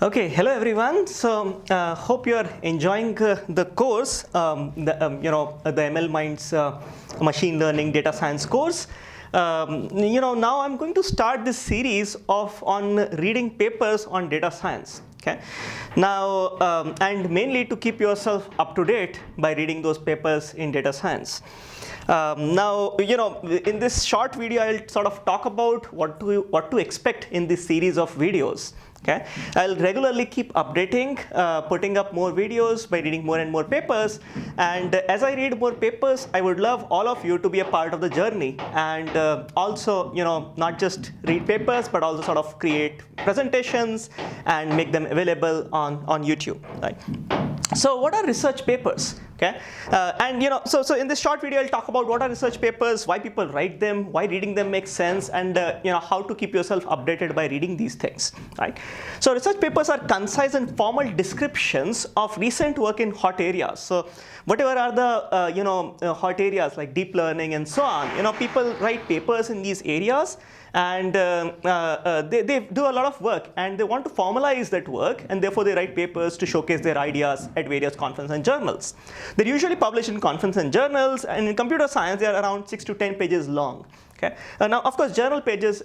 Okay, hello everyone. So hope you are enjoying the course, the ML Minds machine learning data science course. Now I'm going to start this series on reading papers on data science. Okay, now and mainly to keep yourself up to date by reading those papers in data science. In this short video, I'll sort of talk about what to expect in this series of videos. Okay, I'll regularly keep updating, putting up more videos by reading more and more papers. And as I read more papers, I would love all of you to be a part of the journey and also, not just read papers, but also sort of create presentations and make them available on YouTube. Right? So what are research papers? Okay, so in this short video, I'll talk about what are research papers, why people write them, why reading them makes sense, and how to keep yourself updated by reading these things. Right. So research papers are concise and formal descriptions of recent work in hot areas. So whatever are the hot areas like deep learning and so on, people write papers in these areas. And they do a lot of work and they want to formalize that work, and therefore they write papers to showcase their ideas at various conferences and journals. They're usually published in conferences and journals, and in computer science they are around 6 to 10 pages long. Okay. Now, of course, journal papers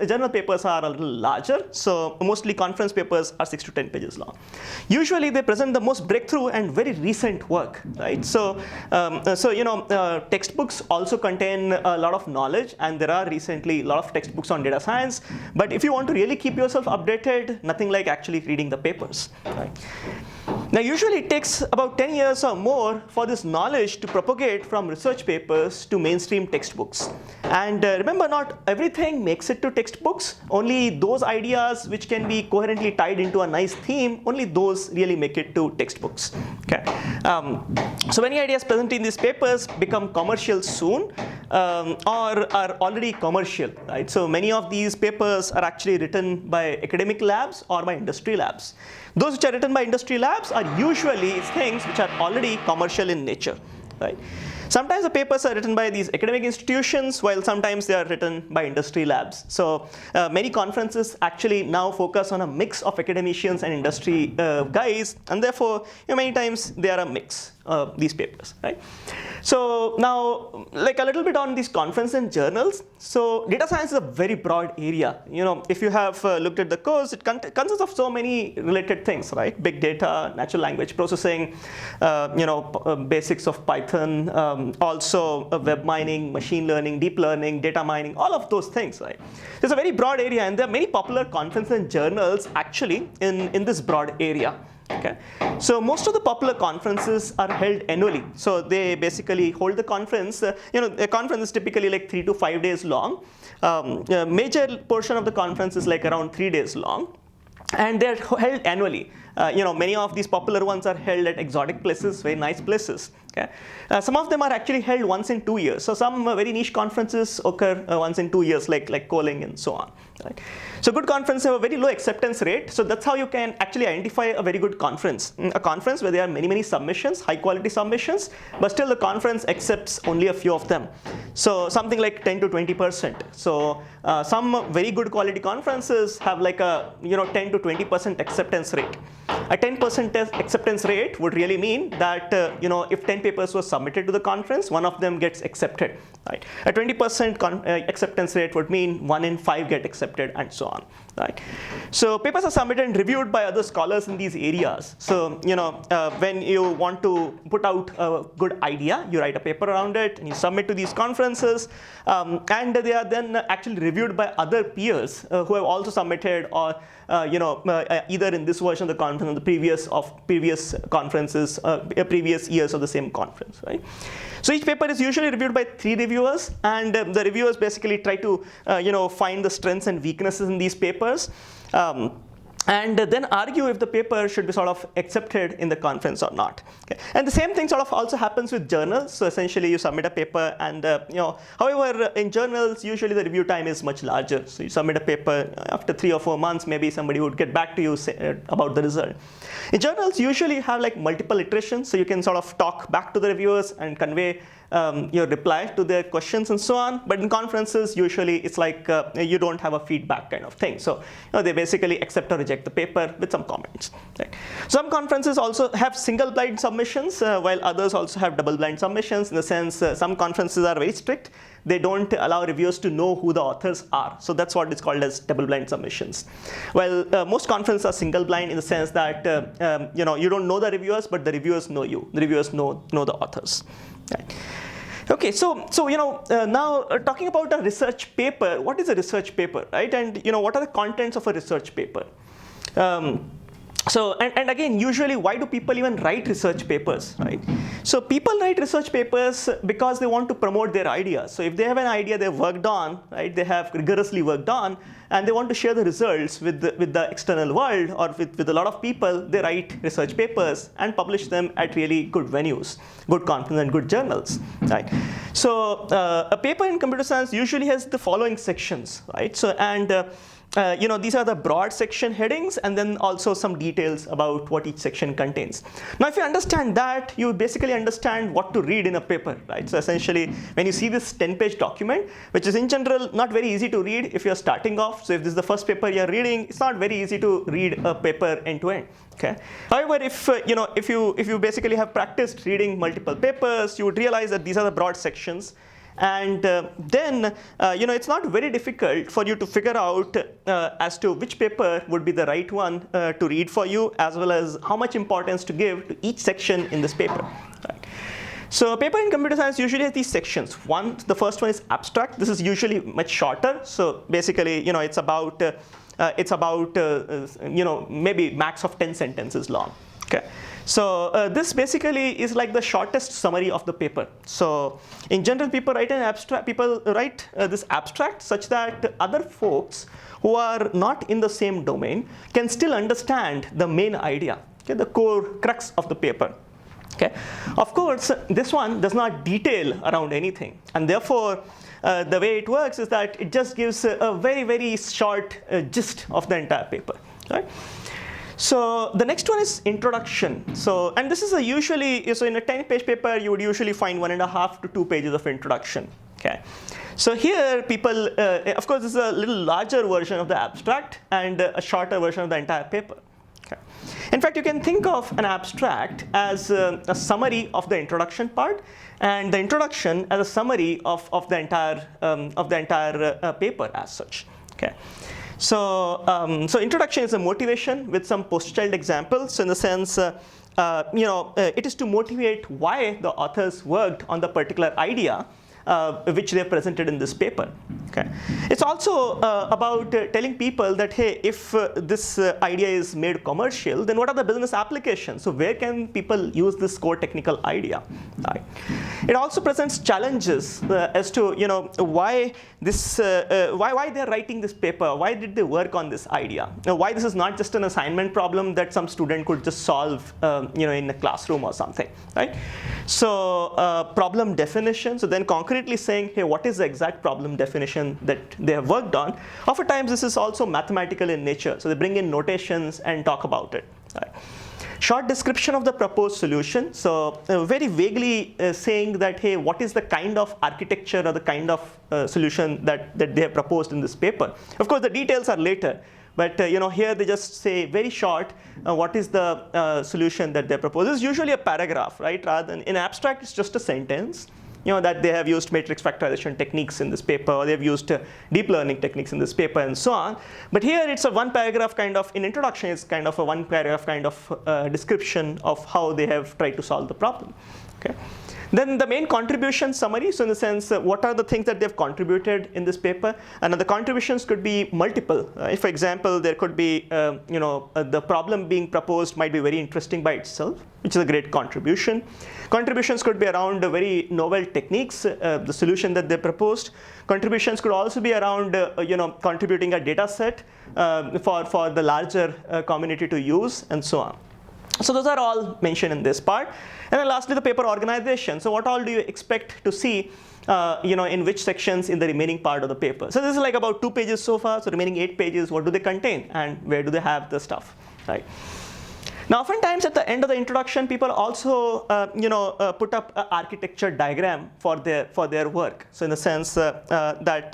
are a little larger, so mostly conference papers are 6 to 10 pages long. Usually, they present the most breakthrough and very recent work, right? So, textbooks also contain a lot of knowledge, and there are recently a lot of textbooks on data science. But if you want to really keep yourself updated, nothing like actually reading the papers, right? Now, usually it takes about 10 years or more for this knowledge to propagate from research papers to mainstream textbooks. And remember, not everything makes it to textbooks. Only those ideas which can be coherently tied into a nice theme, only those really make it to textbooks. Okay. So many ideas present in these papers become commercial soon or are already commercial. Right? So many of these papers are actually written by academic labs or by industry labs. Those which are written by industry labs are usually things which are already commercial in nature. Right? Sometimes the papers are written by these academic institutions, while sometimes they are written by industry labs. So many conferences actually now focus on a mix of academicians and industry guys, and therefore many times they are a mix. These papers, right? So now, like a little bit on these conferences and journals. So data science is a very broad area. If you have looked at the course, it consists of so many related things, right? Big data, natural language processing, basics of Python, also web mining, machine learning, deep learning, data mining, all of those things, right? It's a very broad area, and there are many popular conferences and journals actually in this broad area. Okay. So most of the popular conferences are held annually. So they basically hold the conference. A conference is typically like 3 to 5 days long. A major portion of the conference is like around 3 days long, and they're held annually. Many of these popular ones are held at exotic places, very nice places. Okay. Some of them are actually held once in 2 years. So some very niche conferences occur once in 2 years, like Coling and so on. Right? So good conferences have a very low acceptance rate. So that's how you can actually identify a very good conference. A conference where there are many submissions, high quality submissions, but still the conference accepts only a few of them. So something like 10 to 20%. So some very good quality conferences have like a 10 to 20% acceptance rate. A 10% acceptance rate would really mean that if 10 papers were submitted to the conference, one of them gets accepted. Right? A 20% acceptance rate would mean 1 in 5 get accepted, and so on. Right? So papers are submitted and reviewed by other scholars in these areas. So when you want to put out a good idea, you write a paper around it and you submit to these conferences, and they are then actually reviewed by other peers who have also submitted, or either in this version of the conference or the previous conferences, previous years of the same conference. Right? So each paper is usually reviewed by 3 reviewers, and the reviewers basically try to find the strengths and weaknesses in these papers. And then argue if the paper should be sort of accepted in the conference or not. Okay. And the same thing sort of also happens with journals. So essentially you submit a paper, and however, in journals usually the review time is much larger. So you submit a paper, after 3 or 4 months maybe somebody would get back to you about the result. In journals usually you have like multiple iterations, so you can sort of talk back to the reviewers and convey your reply to their questions and so on. But in conferences, usually it's like you don't have a feedback kind of thing. So they basically accept or reject the paper with some comments. Right? Some conferences also have single blind submissions, while others also have double blind submissions. In the sense, some conferences are very strict. They don't allow reviewers to know who the authors are. So that's what is called as double blind submissions. Well, most conferences are single blind in the sense that you don't know the reviewers, but the reviewers know you. The reviewers know the authors. Right. Okay, so now talking about a research paper. What is a research paper, right? And what are the contents of a research paper? So again, usually, why do people even write research papers, right? So people write research papers because they want to promote their ideas. So if they have an idea they've worked on, right, they have rigorously worked on, and they want to share the results with the external world or with a lot of people, they write research papers and publish them at really good venues, good conferences and good journals, right? So a paper in computer science usually has the following sections, right? So these are the broad section headings, and then also some details about what each section contains. Now, if you understand that, you basically understand what to read in a paper, right? So essentially, when you see this 10-page document, which is in general not very easy to read if you're starting off. So if this is the first paper you're reading, it's not very easy to read a paper end to end. Okay. However, if you basically have practiced reading multiple papers, you would realize that these are the broad sections. And then it's not very difficult for you to figure out as to which paper would be the right one to read for you, as well as how much importance to give to each section in this paper. Right. So a paper in computer science usually has these sections. The first one is abstract. This is usually much shorter. So basically, it's about maybe max of 10 sentences long. Okay. So this basically is like the shortest summary of the paper. So in general, people write this abstract such that other folks who are not in the same domain can still understand the main idea, okay, the core crux of the paper. Okay. Of course, this one does not detail around anything, and therefore the way it works is that it just gives a very, very short gist of the entire paper. Right? So the next one is introduction. And this is in a 10-page paper, you would usually find 1.5 to 2 pages of introduction. Okay. So here people, of course, this is a little larger version of the abstract and a shorter version of the entire paper. Okay. In fact, you can think of an abstract as a summary of the introduction part, and the introduction as a summary of the entire paper as such. Okay. So introduction is a motivation with some post-child examples. So in the sense, it is to motivate why the authors worked on the particular idea which they have presented in this paper. Okay. It's also about telling people that, hey, if this idea is made commercial, then what are the business applications? So where can people use this core technical idea? Right. It also presents challenges as to why they're writing this paper. Why did they work on this idea? Why this is not just an assignment problem that some student could just solve in a classroom or something. Right. So problem definition. So then concretely saying, hey, what is the exact problem definition that they have worked on? Oftentimes this is also mathematical in nature. So they bring in notations and talk about it. Right. Short description of the proposed solution. So very vaguely saying that, hey, what is the kind of architecture or the kind of solution that they have proposed in this paper? Of course, the details are later. But here they just say very short what is the solution that they propose. This is usually a paragraph, right? Rather than in abstract, it's just a sentence. That they have used matrix factorization techniques in this paper, or they've used deep learning techniques in this paper, and so on. But here it's a one paragraph kind of, in introduction, it's kind of a one paragraph kind of description of how they have tried to solve the problem. Okay. Then the main contribution summary, so in the sense, what are the things that they've contributed in this paper? And the contributions could be multiple. For example, there could be, the problem being proposed might be very interesting by itself, which is a great contribution. Contributions could be around very novel techniques, the solution that they proposed. Contributions could also be around, contributing a data set for the larger community to use, and so on. So those are all mentioned in this part. And then lastly, the paper organization. So what all do you expect to see in which sections in the remaining part of the paper? So this is like about 2 pages so far. So remaining 8 pages, what do they contain and where do they have the stuff, right? Now, oftentimes at the end of the introduction, people also, put up an architecture diagram for their work. So, in the sense that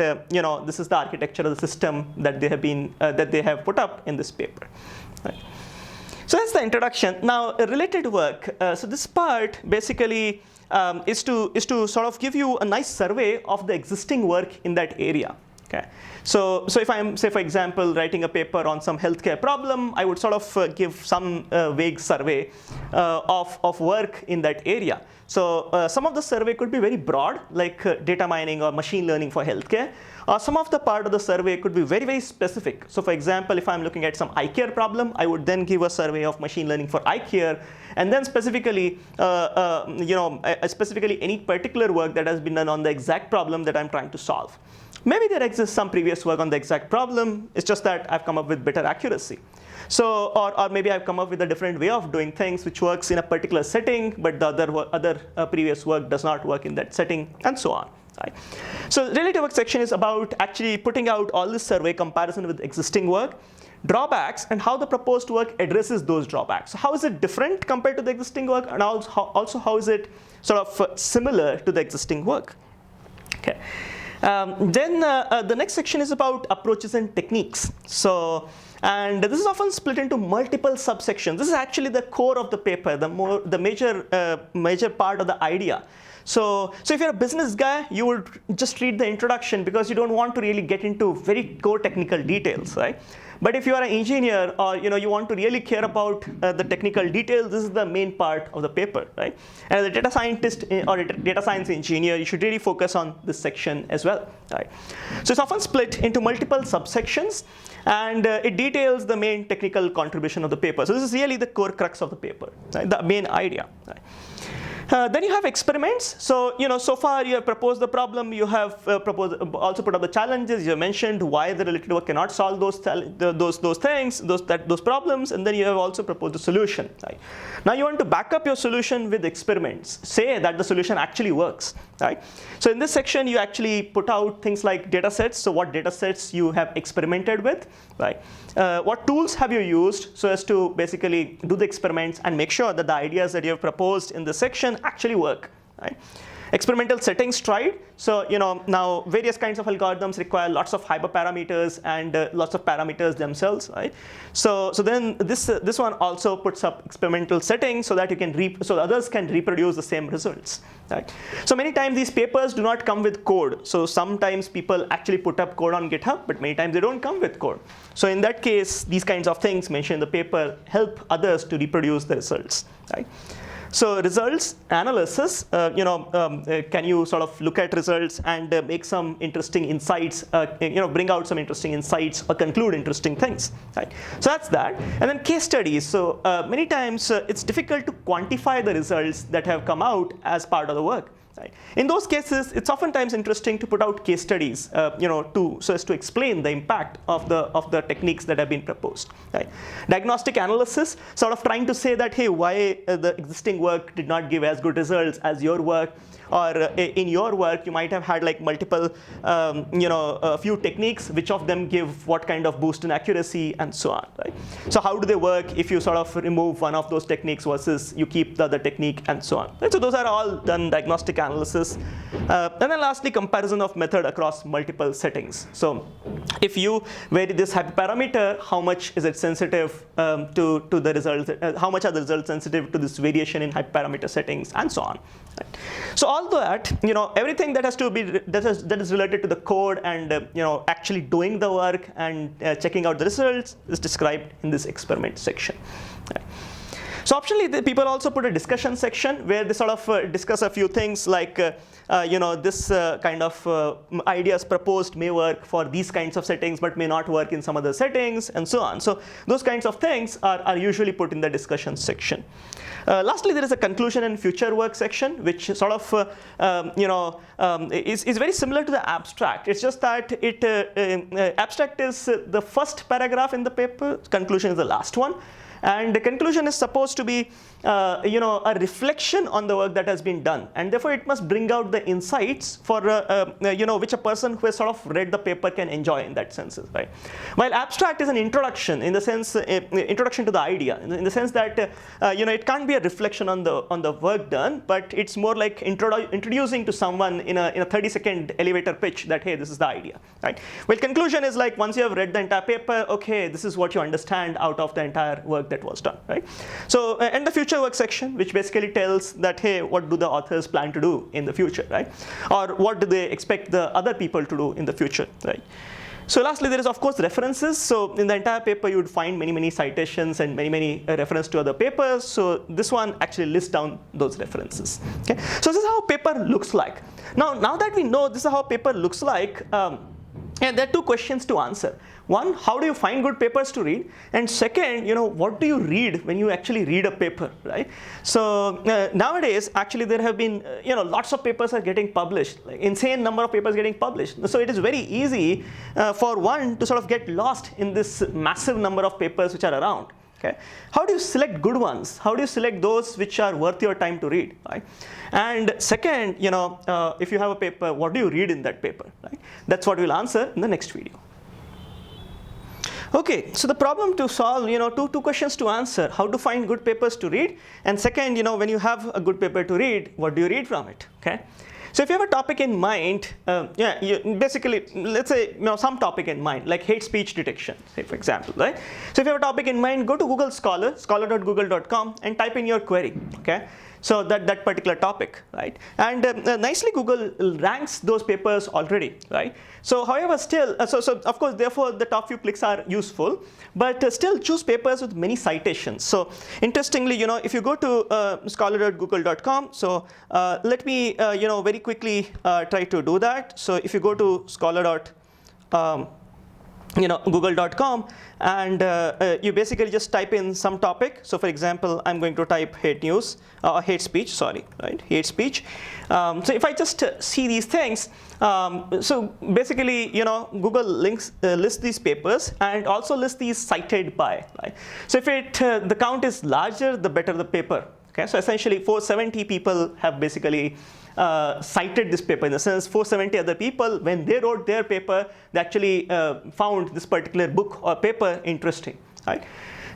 this is the architecture of the system that they have put up in this paper. Right. So that's the introduction. Now, related work. So this part basically is to sort of give you a nice survey of the existing work in that area. Okay. So if I'm, say for example, writing a paper on some healthcare problem, I would sort of give some vague survey of work in that area. So some of the survey could be very broad, like data mining or machine learning for healthcare. Or some of the part of the survey could be very, very specific. So for example, if I'm looking at some eye care problem, I would then give a survey of machine learning for eye care, and then specifically, specifically any particular work that has been done on the exact problem that I'm trying to solve. Maybe there exists some previous work on the exact problem. It's just that I've come up with better accuracy. So, or maybe I've come up with a different way of doing things which works in a particular setting, but the other previous work does not work in that setting, and so on. Right. So the related work section is about actually putting out all this survey comparison with existing work, drawbacks, and how the proposed work addresses those drawbacks. So how is it different compared to the existing work, and also how is it sort of similar to the existing work? Okay. Then the next section is about approaches and techniques. And this is often split into multiple subsections. This is actually the core of the paper, the major part of the idea. So if you're a business guy, you would just read the introduction because you don't want to really get into very core technical details, right? But if you are an engineer, or you want to really care about the technical details, this is the main part of the paper, right? And as a data scientist or a data science engineer, you should really focus on this section as well, right? So it's often split into multiple subsections, and it details the main technical contribution of the paper. So this is really the core crux of the paper, right? The main idea, right? Then you have experiments. So so far you have proposed the problem. You have also put up the challenges. You have mentioned why the related work cannot solve those problems, and then you have also proposed a solution. Right? Now you want to back up your solution with experiments. Say that the solution actually works. Right? So in this section, you actually put out things like data sets. So what data sets you have experimented with, right? What tools have you used so as to basically do the experiments and make sure that the ideas that you have proposed in this section actually work, right? Experimental settings tried. So now various kinds of algorithms require lots of hyperparameters and lots of parameters themselves, right? So then this one also puts up experimental settings so that you can so others can reproduce the same results, right? So many times these papers do not come with code. So sometimes people actually put up code on GitHub, but many times they don't come with code. So in that case, these kinds of things mentioned in the paper help others to reproduce the results, right? So results analysis, can you sort of look at results and make some interesting insights, bring out some interesting insights or conclude interesting things, right? So that's that. And then case studies. So many times it's difficult to quantify the results that have come out as part of the work. Right. In those cases, it's oftentimes interesting to put out case studies, so as to explain the impact of the techniques that have been proposed. Right. Diagnostic analysis, sort of trying to say that, hey, why the existing work did not give as good results as your work, or in your work you might have had like multiple, a few techniques, which of them give what kind of boost in accuracy, and so on. Right. So how do they work if you sort of remove one of those techniques versus you keep the other technique, and so on. Right. So those are all done diagnostic analysis. And then lastly, comparison of method across multiple settings. So if you vary this hyperparameter, how much is it sensitive to the results? How much are the results sensitive to this variation in hyperparameter settings, and so on. Right. So all that, everything that has to be that is related to the code and actually doing the work and checking out the results is described in this experiment section. Right. So optionally, the people also put a discussion section where they sort of discuss a few things like, this kind of ideas proposed may work for these kinds of settings, but may not work in some other settings, and so on. So those kinds of things are usually put in the discussion section. Lastly, there is a conclusion and future work section, which sort of is very similar to the abstract. It's just that abstract is the first paragraph in the paper, conclusion is the last one. And the conclusion is supposed to be a reflection on the work that has been done, and therefore it must bring out the insights for which a person who has sort of read the paper can enjoy in that sense, right? While abstract is an introduction, in the sense introduction to the idea, in the sense that it can't be a reflection on the work done, but it's more like introducing to someone in a 30-second elevator pitch that, hey, this is the idea, right? Well, conclusion is like, once you have read the entire paper, okay, this is what you understand out of the entire work that was done, right? So and the future work section, which basically tells that, hey, what do the authors plan to do in the future, right? Or what do they expect the other people to do in the future, right? So lastly, there is of course references. So in the entire paper, you would find many citations and many references to other papers. So this one actually lists down those references. Okay. So this is how a paper looks like. Now that we know this is how a paper looks like, and there are two questions to answer. One, how do you find good papers to read? And second, what do you read when you actually read a paper, right? So nowadays, actually, there have been, lots of papers are getting published, like insane number of papers getting published. So it is very easy for one to sort of get lost in this massive number of papers which are around. Okay. How do you select good ones? How do you select those which are worth your time to read, right? And second, if you have a paper, what do you read in that paper, right? That's what we'll answer in the next video. Okay, so the problem to solve, two questions to answer: how to find good papers to read, and second, when you have a good paper to read, what do you read from it? Okay. So if you have a topic in mind, you basically, let's say, some topic in mind, like hate speech detection, say for example, right? So if you have a topic in mind, go to Google Scholar, scholar.google.com, and type in your query, okay? So that particular topic, right? And nicely, Google ranks those papers already, right? So however, still, so of course, therefore, the top few clicks are useful, but still choose papers with many citations. So interestingly, if you go to scholar.google.com, so let me, very quickly try to do that. So if you go to google.com, and you basically just type in some topic. So for example, I'm going to type hate speech, right? Hate speech. So if I just see these things, so basically, Google lists these papers and also lists these cited by, right? So if the count is larger, the better the paper. Okay, so essentially 470 people have basically cited this paper, in the sense 470 other people, when they wrote their paper, they actually found this particular book or paper interesting, right?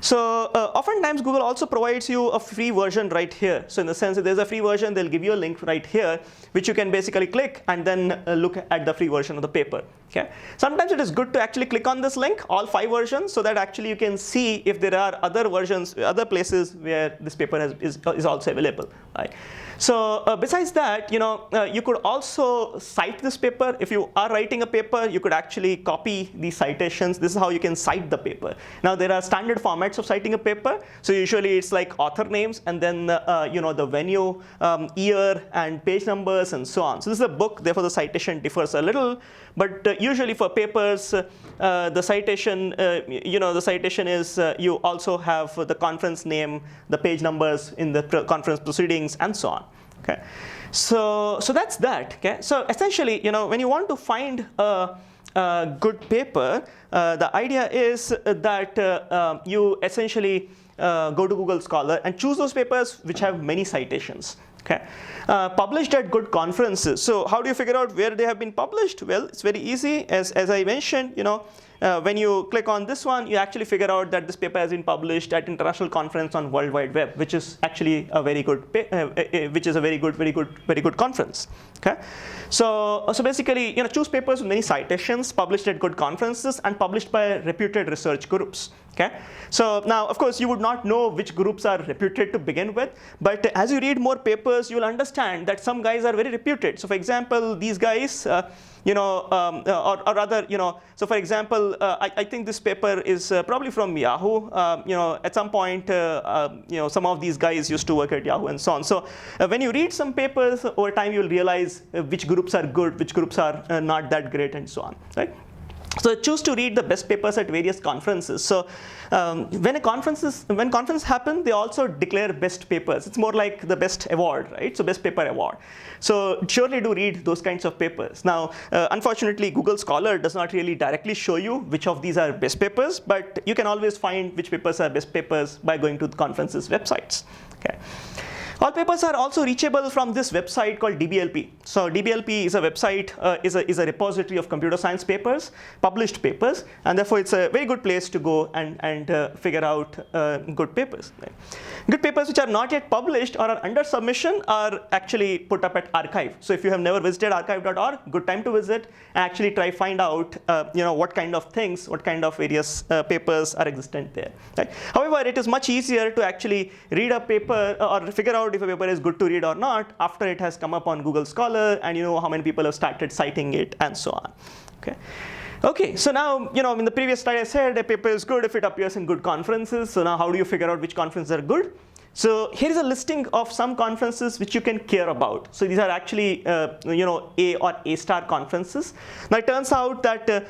So oftentimes Google also provides you a free version right here. So in the sense, if there's a free version, they'll give you a link right here, which you can basically click and then look at the free version of the paper. Okay. Sometimes it is good to actually click on this link, all 5 versions, so that actually you can see if there are other versions, other places where this paper is also available, right? So besides that, you could also cite this paper. If you are writing a paper, you could actually copy these citations. This is how you can cite the paper. Now there are standard formats of citing a paper. So usually it's like author names and then the venue, year, and page numbers, and so on. So this is a book, therefore the citation differs a little. But usually for papers, the citation, is you also have the conference name, the page numbers in the conference proceedings, and so on. Okay, so that's that. Okay, so essentially, when you want to find a good paper, the idea is that you essentially go to Google Scholar and choose those papers which have many citations. Okay, published at good conferences. So how do you figure out where they have been published? Well, it's very easy. As I mentioned, when you click on this one, you actually figure out that this paper has been published at international conference on World Wide Web, which is actually a very good, very good conference. Okay, so basically, choose papers with many citations, published at good conferences, and published by reputed research groups. Okay, so now of course you would not know which groups are reputed to begin with, but as you read more papers, you will understand that some guys are very reputed. So for example, these guys, or rather, so for example, I think this paper is probably from Yahoo. At some point, some of these guys used to work at Yahoo and so on. So when you read some papers over time, you'll realize which groups are good, which groups are not that great, and so on, right? So choose to read the best papers at various conferences. So when conferences happen, they also declare best papers. It's more like the best award, right? So best paper award. So surely do read those kinds of papers. Now, unfortunately, Google Scholar does not really directly show you which of these are best papers, but you can always find which papers are best papers by going to the conferences' websites. Okay. All papers are also reachable from this website called DBLP. So DBLP is a website, is a repository of computer science papers, published papers, and therefore it's a very good place to go and figure out good papers. Right? Good papers which are not yet published or are under submission are actually put up at arXiv. So if you have never visited arXiv.org, good time to visit and actually try find out what kind of things, what kind of various papers are existent there. Right? However, it is much easier to actually read a paper or figure out if a paper is good to read or not after it has come up on Google Scholar and you know how many people have started citing it and so on. Okay, so now, in the previous slide I said a paper is good if it appears in good conferences. So now how do you figure out which conferences are good? So here is a listing of some conferences which you can care about. So these are actually, A or A-star conferences. Now it turns out that,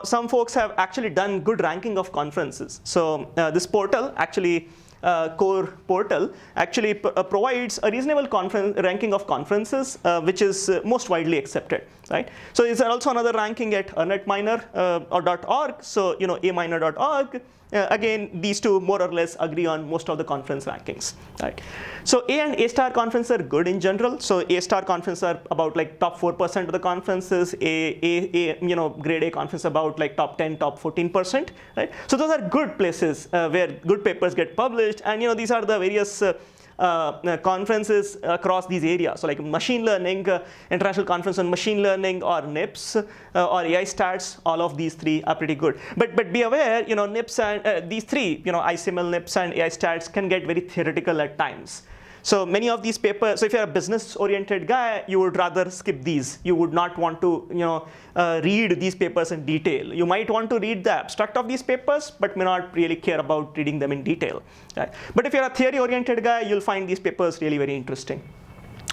some folks have actually done good ranking of conferences. So this portal actually, Core portal actually provides a reasonable ranking of conferences, which is most widely accepted, right? So is there also another ranking at .org, so aminer.org. Again, these two more or less agree on most of the conference rankings, right? So A and A-star conferences are good in general. So A-star conferences are about like top 4% of the conferences. Grade A conference about like top 10, top 14%, right? So those are good places where good papers get published, and these are the various conferences across these areas. So like machine learning, International Conference on Machine Learning, or NIPS, or AI Stats, all of these three are pretty good. But be aware, NIPS and these three, ICML, NIPS, and AI Stats can get very theoretical at times. So many of these papers, so if you're a business-oriented guy, you would rather skip these. You would not want to read these papers in detail. You might want to read the abstract of these papers, but may not really care about reading them in detail. Right? But if you're a theory-oriented guy, you'll find these papers really very interesting.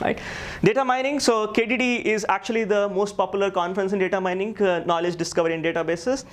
Right. Data mining, so KDD is actually the most popular conference in data mining, knowledge discovery in databases.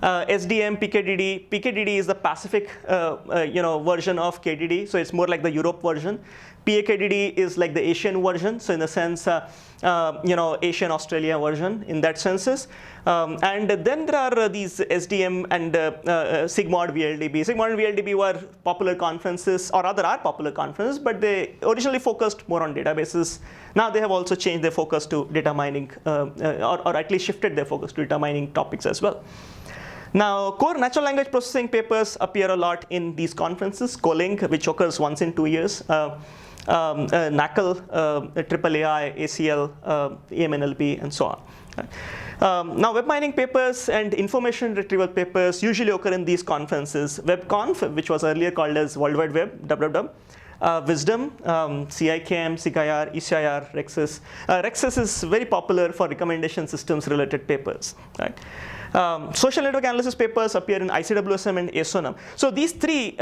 SDM, PKDD is the Pacific version of KDD, so it's more like the Europe version. PAKDD is like the Asian version, so in the sense, Asian Australia version in that senses. And then there are these SDM and Sigmod VLDB. Sigmod and VLDB were popular conferences, or rather are popular conferences, but they originally focused more on databases. Now they have also changed their focus to data mining, or at least shifted their focus to data mining topics as well. Now, core natural language processing papers appear a lot in these conferences. CoLink, which occurs once in 2 years. NACL, AAAI, ACL, EMNLP, and so on. Now, web mining papers and information retrieval papers usually occur in these conferences. WebConf, which was earlier called as World Wide Web, WWW. Wisdom, CIKM, CIR, ECIR, Rexis. Rexis is very popular for recommendation systems related papers, right? Social network analysis papers appear in ICWSM and ASONM. So these three,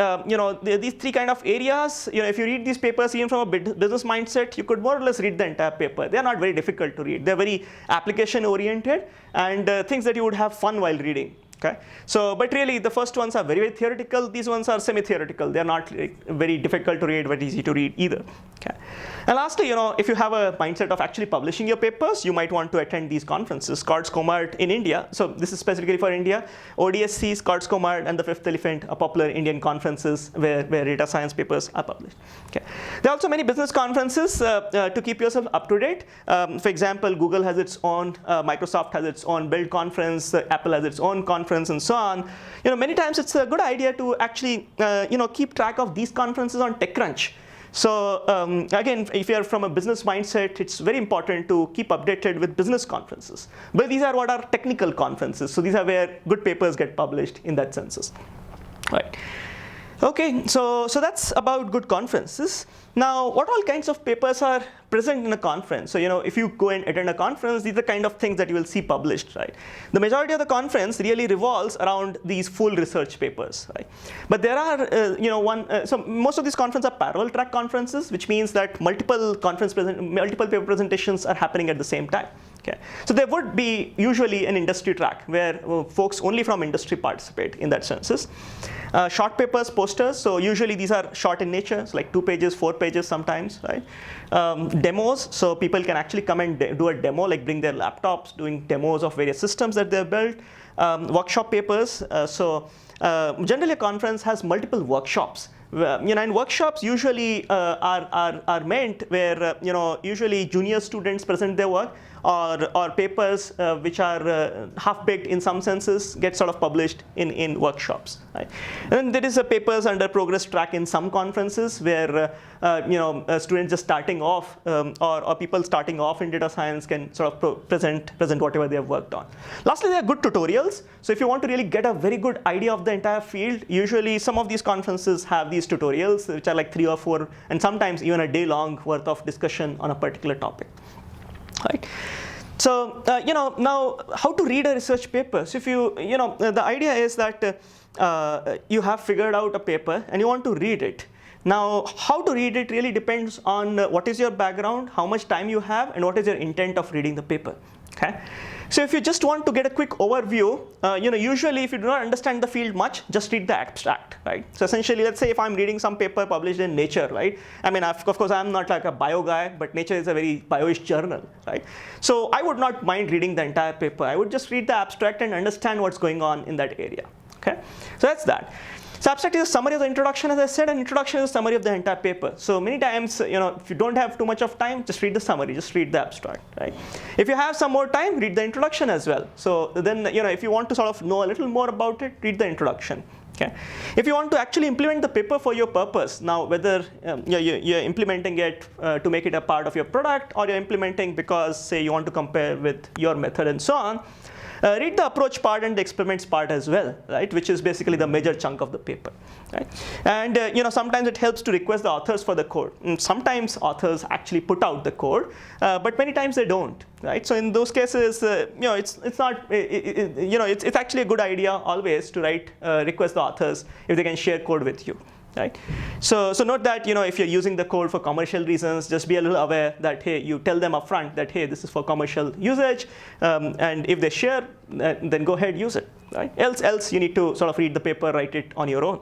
these three kind of areas, if you read these papers even from a business mindset, you could more or less read the entire paper. They are not very difficult to read. They're very application oriented and things that you would have fun while reading. Okay, so but really the first ones are very, very theoretical. These ones are semi-theoretical. They're not very difficult to read, but easy to read either. Okay, and lastly, if you have a mindset of actually publishing your papers, you might want to attend these conferences. CORDS-COMART in India. So this is specifically for India. ODSC, CORDS-COMART, and the Fifth Elephant are popular Indian conferences where data science papers are published. Okay, there are also many business conferences to keep yourself up to date. For example, Google has its own, Microsoft has its own Build conference, Apple has its own conference, and so on. Many times it's a good idea to actually keep track of these conferences on TechCrunch. So again, if you're from a business mindset, it's very important to keep updated with business conferences. But these are what are technical conferences. So these are where good papers get published in that senses. Right. Okay, so that's about good conferences. Now, what all kinds of papers are present in a conference? So, if you go and attend a conference, these are the kind of things that you will see published, right? The majority of the conference really revolves around these full research papers, right? But there are, so most of these conferences are parallel track conferences, which means that multiple paper presentations are happening at the same time. Okay. So there would be usually an industry track where folks only from industry participate in that census. Short papers, posters, so usually these are short in nature, so like 2 pages, 4 pages sometimes, right? Demos, so people can actually come and do a demo, like bring their laptops, doing demos of various systems that they've built. Workshop papers, generally a conference has multiple workshops. And workshops usually are meant where usually junior students present their work, or papers which are half-baked in some senses get sort of published in workshops. Right? And there is a papers under progress track in some conferences where students just starting off or people starting off in data science can sort of present whatever they have worked on. Lastly, there are good tutorials. So if you want to really get a very good idea of the entire field, usually some of these conferences have these tutorials which are like 3 or 4 and sometimes even a day long worth of discussion on a particular topic. Right. So now how to read a research paper. So if the idea is that you have figured out a paper and you want to read it. Now how to read it really depends on what is your background, how much time you have, and what is your intent of reading the paper. Okay. So if you just want to get a quick overview, usually if you do not understand the field much, just read the abstract, right? So essentially, let's say if I'm reading some paper published in Nature, right? I mean, of course, I'm not like a bio guy, but Nature is a very bio-ish journal, right? So I would not mind reading the entire paper. I would just read the abstract and understand what's going on in that area, okay? So that's that. So abstract is a summary of the introduction, as I said, and introduction is a summary of the entire paper. So many times, if you don't have too much of time, just read the summary, just read the abstract, right? If you have some more time, read the introduction as well. So then, if you want to sort of know a little more about it, read the introduction. Okay. If you want to actually implement the paper for your purpose, now whether you're implementing it to make it a part of your product, or you're implementing because, say, you want to compare with your method and so on, read the approach part and the experiments part as well, right? Which is basically the major chunk of the paper, right? And sometimes it helps to request the authors for the code. And sometimes authors actually put out the code, but many times they don't, right? So in those cases, it's not, it's actually a good idea always to request the authors if they can share code with you. Right. So note that if you're using the code for commercial reasons, just be a little aware that hey, you tell them upfront that hey, this is for commercial usage, and if they share, then go ahead, use it. Right? Else you need to sort of read the paper, write it on your own.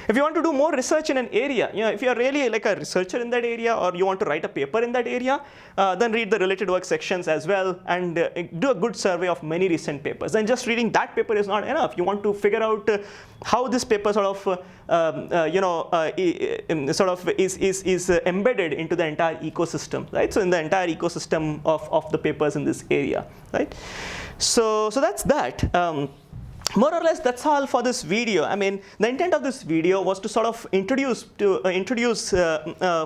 If you want to do more research in an area, if you're really like a researcher in that area, or you want to write a paper in that area, then read the related work sections as well, and do a good survey of many recent papers. And just reading that paper is not enough. You want to figure out how this paper sort of, is embedded into the entire ecosystem, right? So in the entire ecosystem of the papers in this area, right? So that's that. More or less, that's all for this video. I mean, the intent of this video was to sort of introduce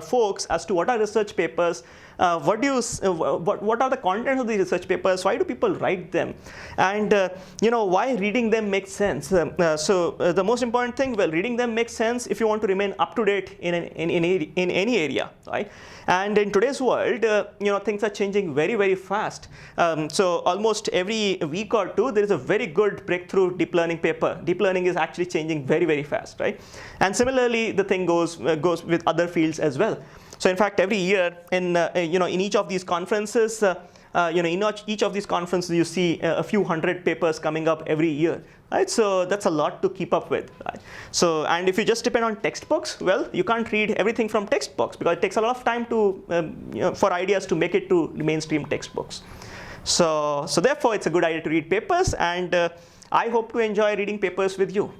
folks as to what are research papers, what are the contents of the research papers, why do people write them, and why reading them makes sense. So the most important thing, well, reading them makes sense if you want to remain up to date in any area, right? And in today's world, things are changing very, very fast. So almost every week or two, there is a very good breakthrough deep learning paper. Deep learning is actually changing very, very fast, right? And similarly, the thing goes with other fields as well. So in fact, every year in each of these conferences, in each of these conferences, you see a few hundred papers coming up every year, right? So that's a lot to keep up with, right? So, and if you just depend on textbooks, well, you can't read everything from textbooks because it takes a lot of time to, for ideas to make it to mainstream textbooks. So therefore, it's a good idea to read papers, and I hope to enjoy reading papers with you.